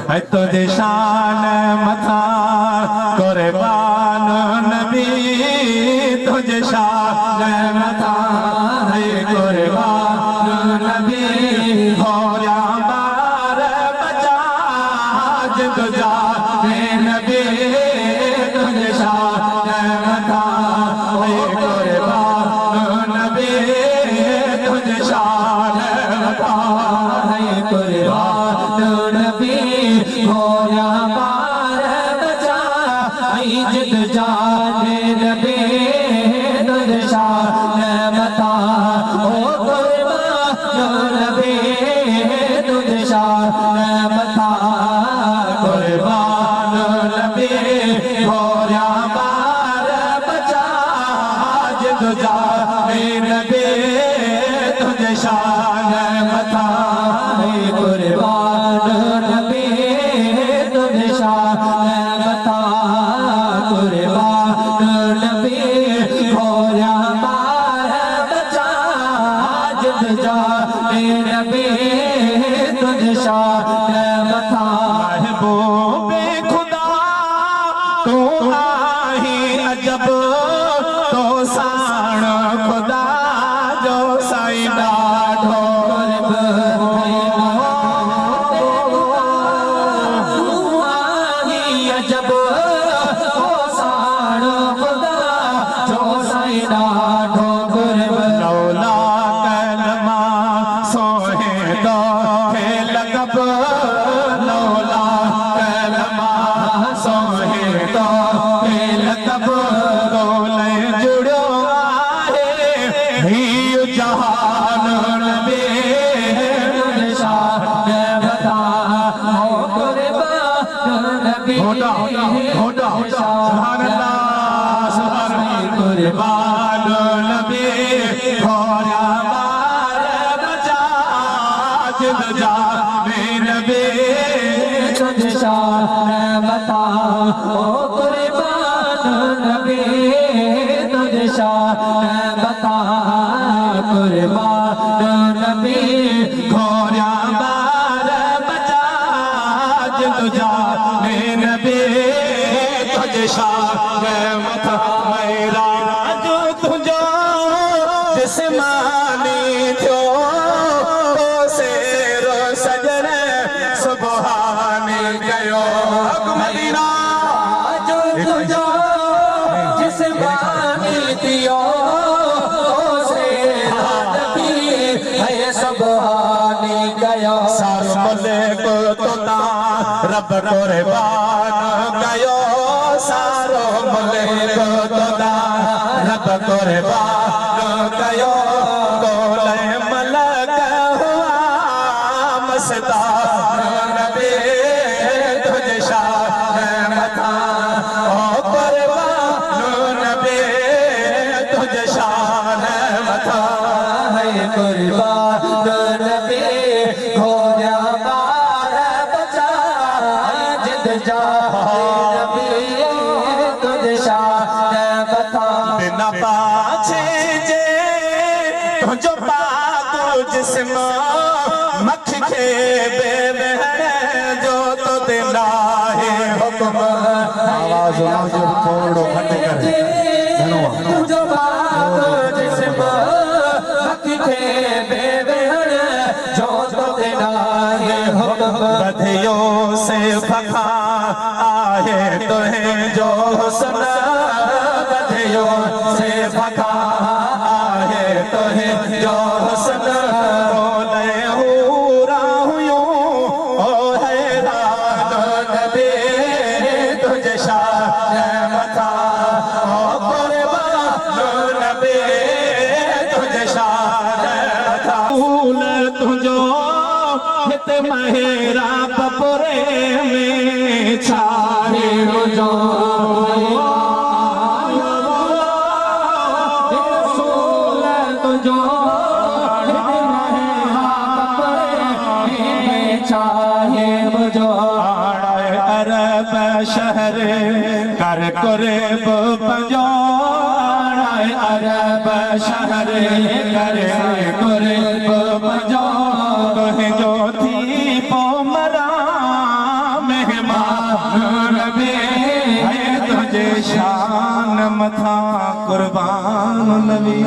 है तुझे शान मथा कुर्बान नबी तुझे शान मथा है कुर्बान नबी होया बार बचा जिद जाने नबी तुझे शान मथा है कुर्बान नबी तुझे शान मथा है कुर्बान नबी होया बार बचा जिद जाने नबी तुझे शान मथा ओ कुर्बान नबी तुझे शान मथा कुर्बान नबी होया बार बचा जिद जाने नबी तुझे शान मथा है कुर्बान नबी तुझे शान मथा कुर्बान नबी होया बार बचा जिद जाने नबी तुझे शान मथा महबूबे खुदा तू आही अजब तो साण खुदा जो साईं ॾाढो अजब तो साण खुदा जो साईं ॾाढो गुरब लौला कलमा सोहे दो खे लगब लौला कलमा सोहे दो खे लगब रोले जुड़ो आहे ही जहान नबी तुझे शान मथा ओ कुर्बान नबी होटा होटा सुभान अल्लाह सुभान अल्लाह कुर्बान नबी होया बार बचा जिद जाने नबी तुझे शान मथा ओ कुर्बान नबी तुझे शान मथा कुर्बान नबी होया बार बचा जिद जाने नबी तुझे शान मथा मेरा जो तुझो जिस्मानी थियो तो सेरो सजन सुबहानी गयो मदीना जो तुझो जिस्मानी थियो तो सेरो नबी है सुबहानी गयो सारो मलिक तोता रब कुर्बान गयो सारो मलिक तोता रब कुर्बान गयो कोले मलक हुआ मस्तार नबी तुझे शान मथा ओ कुर्बान नबी तुझे शान मथा है कुर्बान नबी होया बार बचा जिद जाने नबी तुझे शान मथा बिना पाछे जे तुझो पाक जिस्म मख खे बेबहर जो तो देना है हुक्म आवाज जो थोड़ो घट करे तुझो पाक जिस्म मख खे बेबहर जो तो देना है हुक्म बधियो से फखा आहे तो है जो हुस्न बधियो से फखा आहे तो है जो हुस्न रोले हूरा हुयो ओ हैरान नबी तुझे शान मथा ओ कुर्बान नबी तुझे शान मथा फूल तुझो हित मेरा बपुरे में छाए जो तुझो चाहे मुझो अरब शहर कर कुर्ब पंजो अरब शहर कर कुर्ब पंजो तुझो थी पो मरा नबी है तुझे शान मथा कुर्बान नबी